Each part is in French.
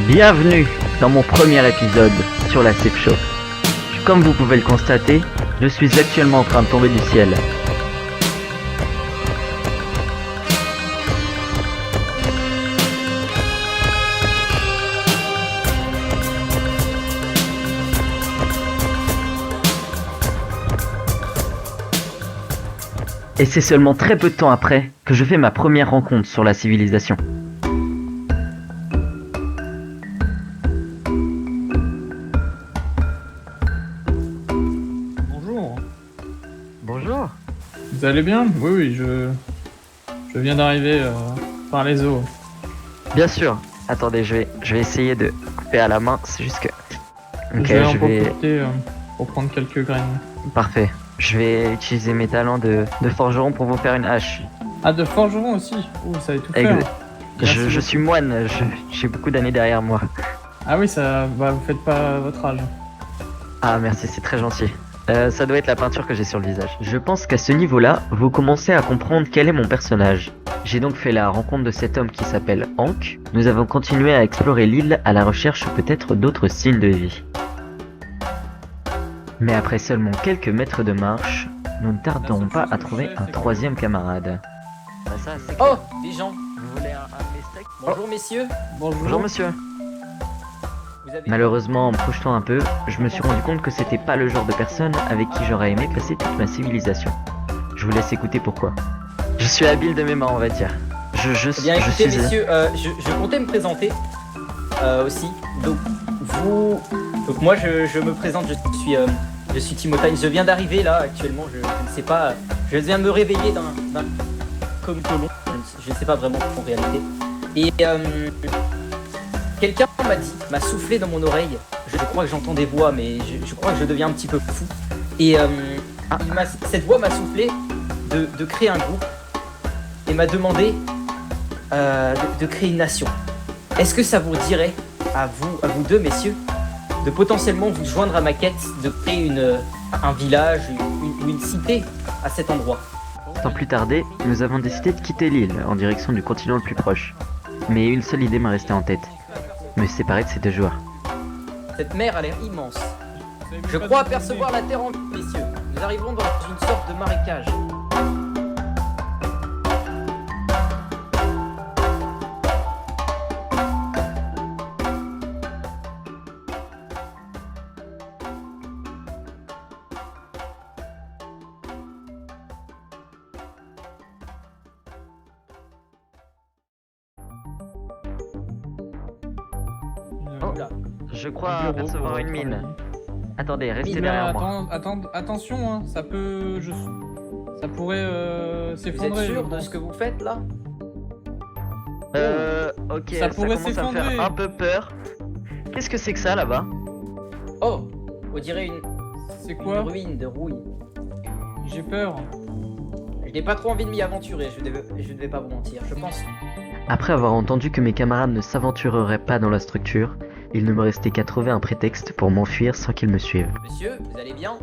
Bienvenue dans mon premier épisode sur la Safe Show. Comme vous pouvez le constater, je suis actuellement en train de tomber du ciel. Et c'est seulement très peu de temps après que je fais ma première rencontre sur la civilisation. Bonjour, Bonjour. vous allez bien? Oui, je viens d'arriver par les eaux. Bien sûr. Attendez, je vais essayer de couper à la main, c'est juste que... Ok, Je vais en je vais... profiter pour prendre quelques graines. Parfait. Je vais utiliser mes talents de forgeron pour vous faire une hache. Ah, de forgeron aussi? Ouh, ça va tout faire. Exact. Je suis moine, j'ai beaucoup d'années derrière moi. Ah oui, ça, bah, vous faites pas votre âge. Ah merci, c'est très gentil. Ça doit être la peinture que j'ai sur le visage. Je pense qu'à ce niveau-là, vous commencez à comprendre quel est mon personnage. J'ai donc fait la rencontre de cet homme qui s'appelle Hank. Nous avons continué à explorer l'île à la recherche peut-être d'autres signes de vie. Mais après seulement quelques mètres de marche, nous ne tarderons pas à trouver un troisième camarade. Oh, des gens. Vous voulez un steak? Bonjour messieurs. Bonjour monsieur. Vous avez... Malheureusement, en me projetant un peu, je me suis rendu compte que c'était pas le genre de personne avec qui j'aurais aimé passer toute ma civilisation. Je vous laisse écouter pourquoi. Je suis habile de mes mains, on va dire. Eh bien écoutez messieurs, je comptais me présenter aussi. Donc moi je me présente, je suis Timothée. Je viens d'arriver là actuellement, je ne sais pas, je viens de me réveiller d'un comme colon, je ne sais pas vraiment en réalité. Et quelqu'un m'a soufflé dans mon oreille. Je crois que j'entends des voix, mais je crois que je deviens un petit peu fou. Et cette voix m'a soufflé de créer un groupe et m'a demandé de créer une nation. Est-ce que ça vous dirait, à vous deux messieurs, de potentiellement vous joindre à ma quête, de créer un village ou une cité à cet endroit? Sans plus tarder, nous avons décidé de quitter l'île en direction du continent le plus proche. Mais une seule idée m'est restée en tête. Me séparer de ces deux joueurs. Cette mer a l'air immense. Je crois apercevoir la terre en vie, messieurs. Nous arrivons dans une sorte de marécage. Oh. Oula. Je crois apercevoir une mine. Attendez, restez Mine, derrière moi. Attention, hein, ça pourrait Vous êtes s'effondrer. sûr de ce que vous faites là? Ok, Ça ça pourrait commence à me faire s'effondrer. un peu peur. Qu'est-ce que c'est que ça là-bas? Oh, on dirait C'est une quoi? ruine de rouille. J'ai peur. Je n'ai pas trop envie de m'y aventurer, je ne vais pas vous mentir. Je pense. Après avoir entendu que mes camarades ne s'aventureraient pas dans la structure, il ne me restait qu'à trouver un prétexte pour m'enfuir sans qu'ils me suivent. Monsieur, vous allez bien?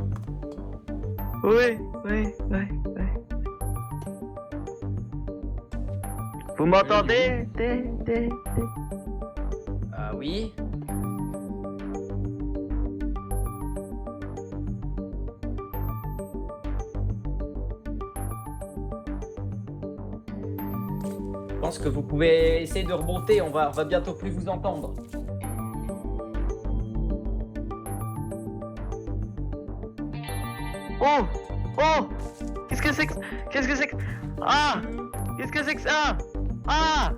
Oui. Vous m'entendez? Ah oui. Je pense que vous pouvez essayer de remonter, on va bientôt plus vous entendre. Oh! Qu'est-ce que c'est que... Ah! Qu'est-ce que c'est que ça? Ah!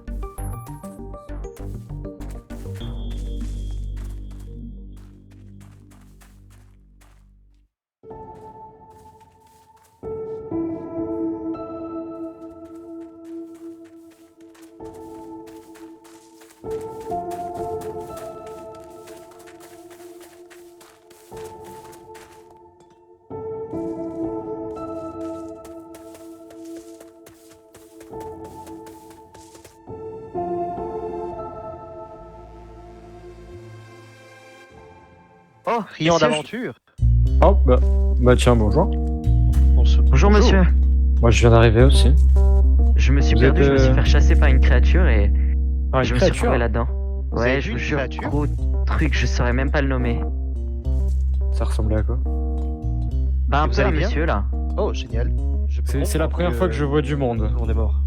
Oh, Friand monsieur. d'aventure. Oh, bah tiens, bonjour. Bonjour monsieur. Moi, je viens d'arriver aussi. Je me suis Vous perdu, êtes, je me suis fait chasser par une créature et Ah, je une me suis créature. retrouvé là-dedans. avez Ouais, vu je vous une jure, créature gros truc, je saurais même pas le nommer. Ça ressemblait à quoi? Bah, un Vous peu un allez bien monsieur là. Oh, génial. Je peux C'est la comprendre première fois que je vois du monde. On est mort.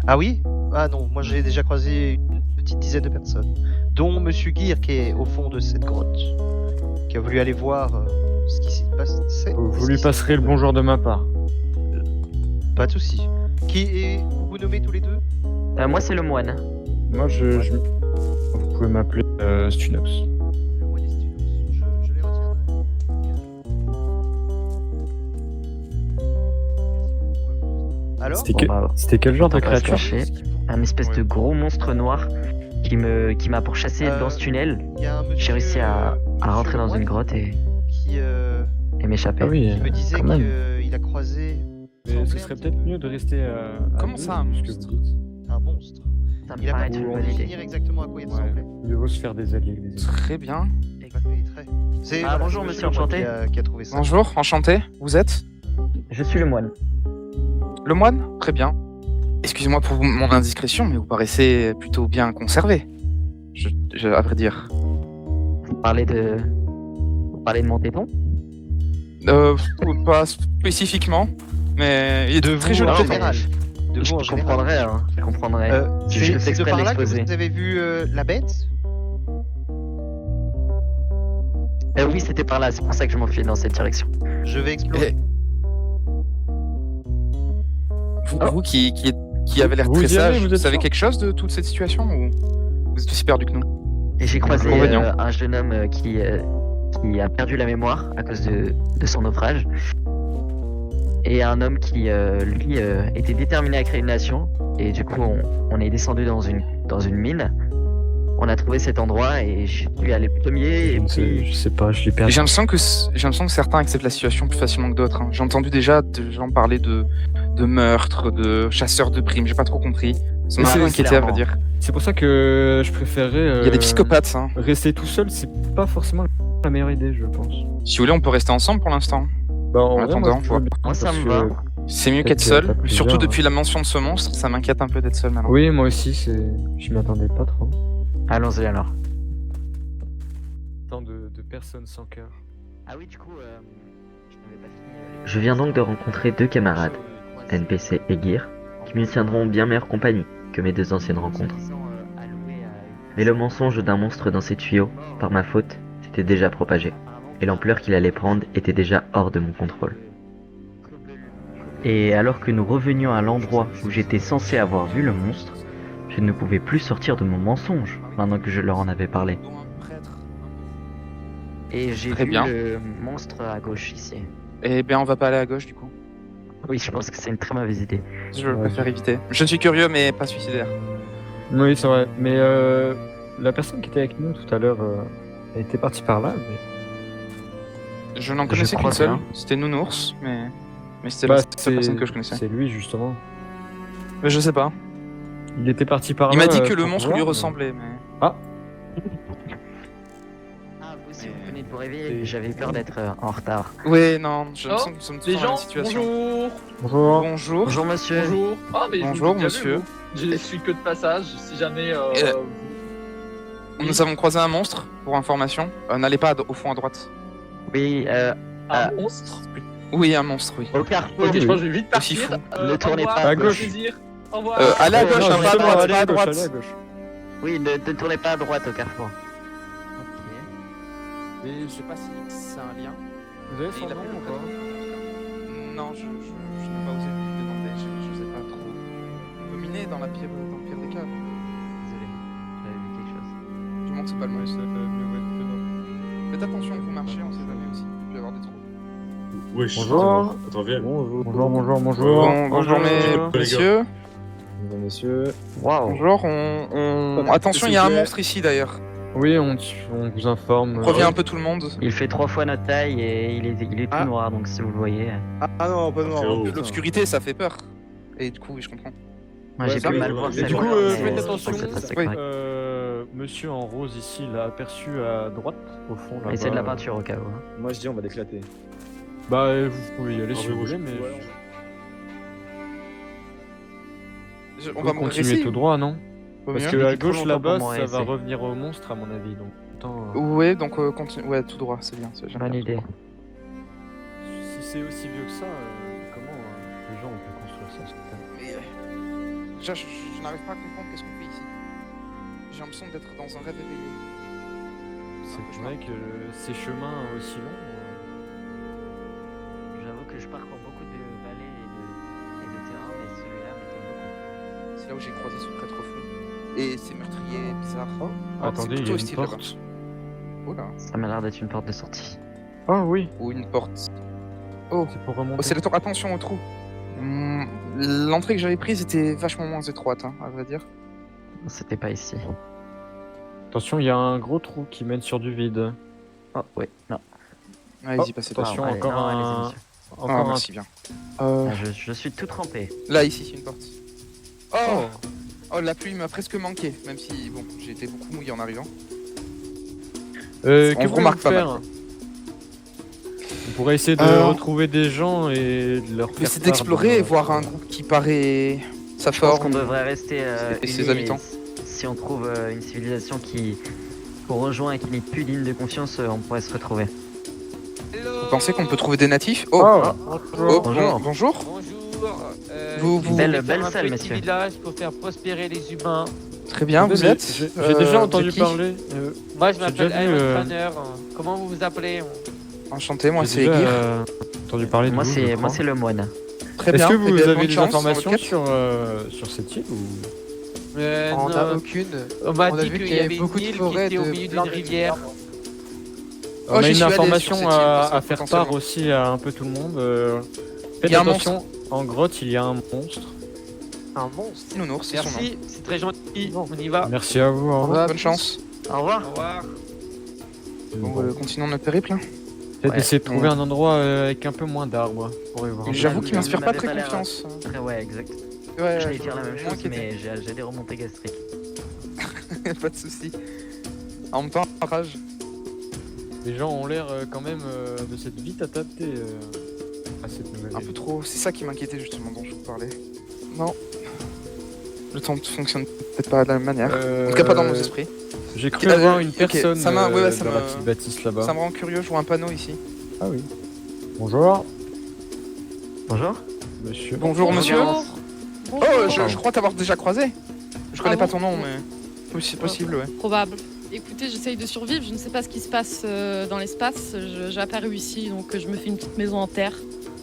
Ah oui? Ah non, moi j'ai déjà croisé une petite dizaine de personnes, dont Monsieur Gear qui est au fond de cette grotte, qui a voulu aller voir ce qui s'y passait. Vous lui passerez le bonjour de ma part. Pas de souci. Vous vous nommez tous les deux? Moi, c'est le moine. Moi, vous pouvez m'appeler Stunox. Le moine Estinus. Je les retiendrai. Alors? C'était quel genre de On va se créature? cacher. Un espèce de gros monstre noir qui m'a pourchassé dans ce tunnel. Il y a un monsieur, J'ai réussi à rentrer dans moine une grotte et qui m'échapper. Ah oui, me disait quand même. qu'il a croisé Mais ce serait peut-être mieux de rester à Comment deux, ça, un ce que monstre vous dites. un monstre. Ça me Il a pas paraît pu une vous bonne idée. définir exactement à quoi il ressemblait. Mieux vaut se faire des alliés. Les amis. Très bien. Oui, très. C'est bonjour, c'est monsieur, le moine enchanté. qui a trouvé ça. Bonjour, enchanté. Vous êtes Je suis le moine. le moine? Très bien. Excusez-moi pour mon indiscrétion, mais vous paraissez plutôt bien conservé. À vrai dire. Vous parlez de mon téton? Pas spécifiquement, mais il est De très vous joli. en téton. général. De Je vous en général. comprendrais, hein. Je comprendrais. Je C'est fais c'est de exprès par là que l'exposer. vous avez vu la bête? Oui, c'était par là, c'est pour ça que je m'enfuis dans cette direction. Je vais explorer. Vous qui avez l'air Vous très y allez, sage, vous vous êtes savez sûr? quelque chose de toute cette situation ou vous êtes aussi perdu que nous? Et j'ai croisé Inconvénient. un jeune homme qui a perdu la mémoire à cause de son naufrage. Et un homme qui, lui, était déterminé à créer une nation. Et du coup, on est descendu dans une mine. On a trouvé cet endroit et je suis allé le premier. Et puis, Je sais pas, je l'ai perdu. J'ai l'impression que certains acceptent la situation plus facilement que d'autres. Hein. J'ai entendu déjà des gens parler de meurtres, de chasseurs de primes, j'ai pas trop compris. Ça m'a Mais un peu c'est inquiété à vrai dire. C'est pour ça que je préférais. Il y a des psychopathes, hein. Rester tout seul, c'est pas forcément la meilleure idée, je pense. Si vous voulez, on peut rester ensemble pour l'instant. Bah, en En vrai, attendant, je veux bien, moi, ça parce me que- va. C'est mieux Peut-être qu'être qu'il y a seul, pas plusieurs, surtout hein. depuis la mention de ce monstre, ça m'inquiète un peu d'être seul maintenant. Oui, moi aussi, je m'y attendais pas trop. Allons-y alors. Tant de personnes sans cœur. Ah oui, du coup, je n'avais pas fini. Je viens donc de rencontrer deux camarades, NPC et Gear, qui me tiendront bien meilleure compagnie que mes deux anciennes rencontres. Mais le mensonge d'un monstre dans ses tuyaux, par ma faute, s'était déjà propagé, et l'ampleur qu'il allait prendre était déjà hors de mon contrôle. Et alors que nous revenions à l'endroit où j'étais censé avoir vu le monstre, je ne pouvais plus sortir de mon mensonge, maintenant que je leur en avais parlé. Et j'ai Très vu bien. le monstre à gauche ici. Eh bien, on va pas aller à gauche du coup. Oui, je pense que c'est une très mauvaise idée. Je Ouais. préfère éviter. Je suis curieux, mais pas suicidaire. Oui, c'est vrai. Mais la personne qui était avec nous tout à l'heure, elle était partie par là. Mais... Je n'en Je connaissais crois qu'une seule. bien. C'était Nounours, mais c'était Bah, la seule personne que je connaissais. C'est lui, justement. Mais je sais pas. Il était parti par Il là. m'a dit que le pour monstre voir, lui mais- ressemblait, mais. Ah, vous aussi, vous venez de vous réveiller. J'avais eu peur d'être en retard. Ouais, non, je me Oh, sens que nous sommes tous Les dans la même gens, situation. bonjour. Bonjour. Bonjour. Bonjour monsieur. Bonjour. Ah, mais je Bonjour, vous ai déjà monsieur. vu, vous. Je suis que de passage, si jamais Nous avons croisé un monstre, pour information. N'allez pas au fond à droite. Oui, un monstre. Oui, un monstre, oui. au carrefour. Ok, je pense que je vais vite Aussi partir. fou. Ne Au tournez revoir, pas à avec gauche. plaisir. Au revoir. Allez à Non, gauche, hein, pas à justement, droite, allez pas à droite. allez à gauche. Oui, ne tournez pas à droite au carrefour. Et je sais pas si c'est un lien. Vous avez Et son il a nom fait le ou code. pas Non, je n'ai pas osé lui demander, je sais pas trop. On peut miner dans le pire des cas. Désolé, j'avais vu quelque chose. Du moins que c'est pas le Ouais, mauvais. c'est mieux, ouais, Faites attention, vous marchez, on sait jamais aussi. Il peut y avoir des trous. Wesh, Bonjour. attends, viens. Bonjour, bonjour, bonjour. Bonjour, Bonjour. messieurs. Messieurs. Waouh. Bonjour, Attention, il y a un monstre ici d'ailleurs. Oui, on vous informe. On revient un peu tout le monde. Il fait 3 fois notre taille et il est tout Ah. noir, donc si vous le voyez. Ah non, pas noir. Frérot. L'obscurité, ça fait peur. Et du coup, oui, je comprends. Moi j'ai ça pu va. mal voir Et ça. du coup, mais faites je attention. pense que ça, c'est Oui. correct. Monsieur en rose ici l'a aperçu à droite, au fond là. Et c'est de la peinture au cas où. hein. Moi je dis on va l'éclater. Bah, vous pouvez y aller Ah, si mais vous moi, voulez, mais. On Vous va mourir continuer ici. tout droit, non? Parce mieux. que Mais à c'est trop gauche longtemps là-bas, pour moi, ça va essayer. revenir au monstre à mon avis. Donc, autant, Ouais, donc continue. Ouais, tout droit, c'est bien. J'aime Bonne bien. idée. si c'est aussi vieux que ça, comment les gens ont pu construire ça sur Terre? Mais déjà, je n'arrive pas à comprendre qu'est-ce qu'on fait ici. J'ai l'impression d'être dans un rêve éveillé. C'est vrai que ces chemins aussi longs. J'avoue que je parcours beaucoup de vallées et de terrains, mais celui-là m'étonne beaucoup. C'est là où j'ai croisé ce prêtre fou. Et c'est meurtrier, bizarre. Attendez, il y a une hostile, là-bas. porte. Oh là. Ça m'a l'air d'être une porte de sortie. Ah oui, Ou une porte. Oh, c'est pour oh, remonter. c'est le tour. Attention au trou. L'entrée que j'avais prise était vachement moins étroite, hein, à vrai dire. C'était pas ici. Attention, il y a un gros trou qui mène sur du vide. Oh, oui, non. Allez-y, passez par Attention, allez, encore non, un. allez-y, monsieur. Ah, Encore un. merci bien. Ah, je suis tout trempé. Là, ici, une porte. Oh, oh, la pluie m'a presque manqué, même si, bon, j'ai été beaucoup mouillé en arrivant. Que On voulez-vous remarque pas faire mal. On pourrait essayer de retrouver des gens et de leur Mais faire c'est part d'explorer et de- voir un groupe qui paraît sa Je pense qu'on forme. devrait rester et ses unis, habitants. Si on trouve une civilisation qui qu'on rejoint et qui n'est plus digne de confiance, on pourrait se retrouver. Vous pensez qu'on peut trouver des natifs? Oh, Oh, oh, bonjour. Bonjour. Bonjour. Vous- Belle faire un salle, petit messieurs. village pour faire prospérer les humains. Très bien, vous Attendez, êtes J'ai déjà entendu de qui parler. Moi, je J'ai m'appelle déjà vu, Iron Planner. Comment vous vous appelez? Enchanté, moi J'ai c'est déjà, Gear. entendu parler de Moi, vous, je c'est crois. le moine. Très Est-ce bien. que Eh vous bien, avez bonne des chance dans informations votre quête. sur cette île ou... Non. On n'a aucune. On m'a On a dit vu qu'il qu'il y avait beaucoup une de île qui forêts était au de milieu d'une plein de- rivière. On j'y a une suis allé information sur cette île, à faire part potentiellement. aussi à un peu tout le monde. Il Faites y a un attention, en grotte il y a un monstre. Un monstre. Nounours, c'est son nom. Merci, c'est très gentil. On y va. Merci à vous. Au revoir. va. Bonne chance. Au revoir. Au revoir. Bon, continuons notre périple. hein. Peut-être Ouais. essayer de trouver un endroit avec un peu moins d'arbres pour y voir. J'avoue qu'il il m'inspire pas m'avait très pas l'air- confiance. Très ouais, exact. Ouais, J'allais dire la même moins chose, inquiété. mais j'ai des remontées gastriques. Pas de soucis. En même temps, rage. Les gens ont l'air quand même de s'être vite adaptés à cette nouvelle Un île. peu trop. C'est ça qui m'inquiétait justement dont je vous parlais. Non. Le temps fonctionne peut-être pas de la même manière. En tout cas, pas dans nos esprits. J'ai cru Ok, avoir une ok, personne ça m'a- ouais, ça dans la m'a- petite bâtisse là-bas. Ça me rend curieux, je vois un panneau ici. Ah oui. Bonjour, Bonjour. monsieur. Bonjour monsieur. Bonjour. Oh, je crois t'avoir déjà croisé. Je connais Ah pas bon ton nom, mais c'est possible, ouais. Probable. Écoutez, j'essaye de survivre. Je ne sais pas ce qui se passe dans l'espace. J'ai apparu ici, donc je me fais une petite maison en terre.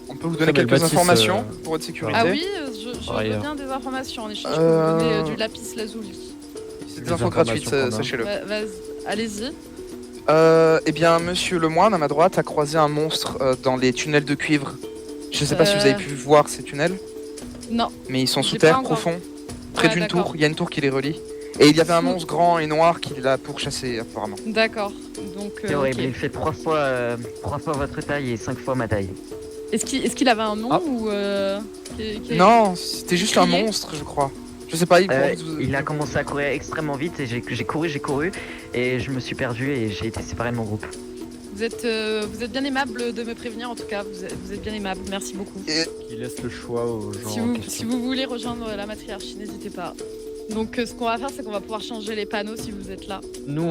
On peut vous Très donner belle quelques bâtisse, informations pour votre sécurité. Ah oui, je Ouais, veux bien des informations. En échange, je Euh, peux vous donner du lapis lazuli. C'est Des des infos gratuites, informations qu'on a. sachez-le. Vas-y, allez-y. Eh bien, monsieur Lemoine, à ma droite, a croisé un monstre dans les tunnels de cuivre. Je sais pas si vous avez pu voir ces tunnels, Non. mais ils sont sous J'ai terre, pas encore. profonds, près Ouais, d'une d'accord. tour. Il y a une tour qui les relie. Et il y avait un Fou. monstre grand et noir qui l'a pourchassé, apparemment. D'accord. Donc, C'est horrible, ok. il fait 3 fois votre taille et 5 fois ma taille. Est-ce qu'il avait un nom Ah. ou Non, c'était juste un crié monstre, je crois. Je sais pas, Il a commencé à courir extrêmement vite et j'ai couru et je me suis perdu et j'ai été séparé de mon groupe. vous êtes bien aimable de me prévenir. En tout cas, vous êtes bien aimable. Merci beaucoup. Qui laisse le choix aux gens Si en vous, question. si vous voulez rejoindre la matriarchie, n'hésitez pas. Donc ce qu'on va faire, c'est qu'on va pouvoir changer les panneaux si vous êtes là. Nous,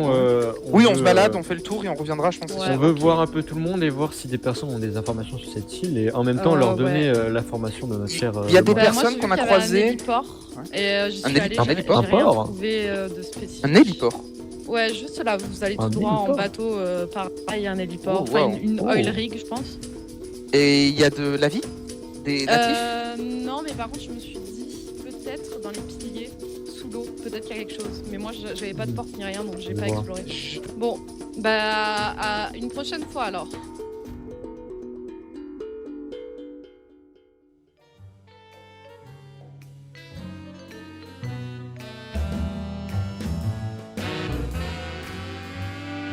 Oui, on veut, se balade, on fait le tour et on reviendra, je pense. Ouais. on veut ok. voir un peu tout le monde et voir si des personnes ont des informations sur cette île et en même temps leur donner l'information de notre cher. Il y a des Lemoine. personnes moi, j'ai vu qu'on a qu'il y avait croisées. Un héliport. Et j'y suis Un allée, héliport. j'ai Un j'ai rien port trouvé de spécifique. Un héliport. Ouais, juste là, vous allez tout Un droit en héliport bateau, pareil, un héliport, Oh, enfin wow. une oil rig, je pense. Et il y a de la vie? Des natifs? Non, mais par contre, je me suis dit, peut-être dans les piliers, sous l'eau, peut-être qu'il y a quelque chose. Mais moi, j'avais pas de porte ni rien, donc j'ai pas Ouais. exploré. Bon, bah, à une prochaine fois alors.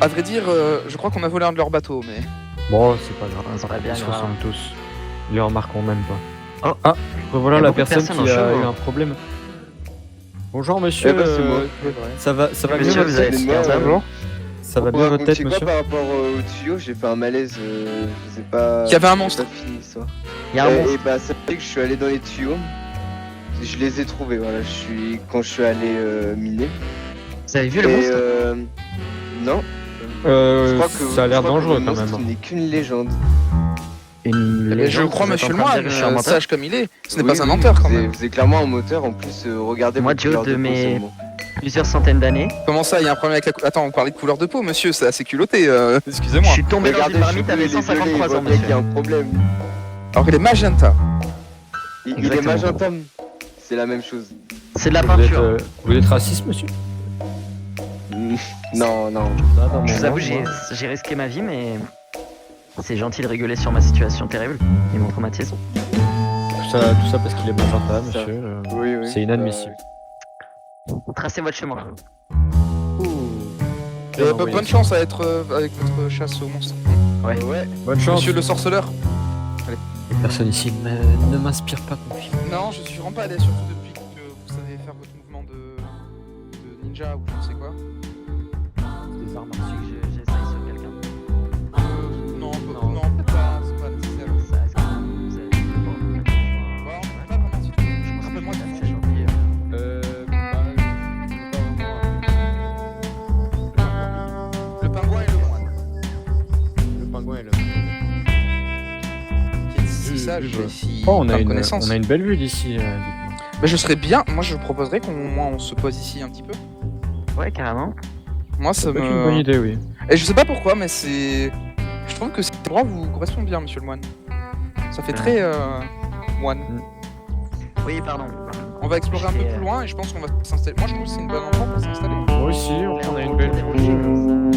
À vrai dire, je crois qu'on a volé un de leurs bateaux, mais... Bon, c'est pas grave. C'est pas bien Ils se grave. ressemblent tous. Ils les remarqueront même pas. Oh. Ah, voilà Il y a la beaucoup de personne personnes qui en a chemin. eu un problème. Bonjour monsieur. Eh ben, c'est moi. Ça va bien Monsieur, votre vous avez tête super ça. Ça va bien votre tête, monsieur. par rapport au tuyau? J'ai fait un malaise, je sais pas. Il y avait un j'ai monstre. pas fini l'histoire. Il y a un monstre. Et bah, ça fait que je suis allé dans les tuyaux. Je les ai trouvés, voilà. Quand je suis allé miner. Vous avez vu le Et, monstre non. Je crois que ça a l'air je crois que dangereux le quand monstre même. n'est qu'une légende. Une Eh ben, je légende, crois, vous êtes monsieur en le train de dire moine, que je suis un menteur sage comme il est. Ce n'est Oui, pas un oui, menteur quand vous même. êtes- Vous êtes clairement un moteur. En plus, regardez Moi, votre Joe, couleur de peau mes- seulement. Plusieurs centaines d'années. Comment ça, il y a un problème avec la Attends, on parlait de couleur de peau, monsieur, c'est assez culotté. Je Excusez-moi. suis tombé dans Regardez, une je suis marmite, bleu, avait il est violet, 153 il voit ans, bien qu'il y a monsieur. un problème. Alors qu'il est magenta. Il est Exactement. magenta. C'est la même chose. C'est de la Vous êtes, peinture. vous êtes raciste, monsieur? Non, non. Je vous avoue, j'ai risqué ma vie, mais c'est gentil de rigoler sur ma situation terrible et mon traumatisme. Tout ça parce qu'il est magenta, monsieur. Oui, oui. C'est inadmissible. Tracez votre chemin. Bonne chance à être avec votre chasse au monstre. Ouais. Bonne chance. Monsieur le sorceleur. Personne ici ne m'inspire pas confiance. Non, je suis vraiment pas allé, surtout depuis que vous savez faire votre mouvement de ninja ou je ne sais quoi. Des armes j'essaye sur quelqu'un. Non, peut-être pas, c'est pas nécessaire. Ça, est-ce que vous avez Ouais, on peut pas vraiment si tu veux. Rappelle-moi du nom. Le pingouin et le moine. Le pingouin et le Qui est si sage et si Oh, on plein a de une connaissances. belle vue d'ici. Bah, je serais bien, moi je proposerais qu'on se pose ici un petit peu. Ouais, carrément. Moi ça C'est une bonne me. idée, oui. Et je sais pas pourquoi, mais c'est. Je trouve que cet endroit vous correspond bien, monsieur le moine. Ça fait très moine. Oui, pardon. On va explorer un peu plus loin et je pense qu'on va s'installer. Moi je trouve que c'est une bonne endroit pour s'installer. Moi aussi, on a une belle vue.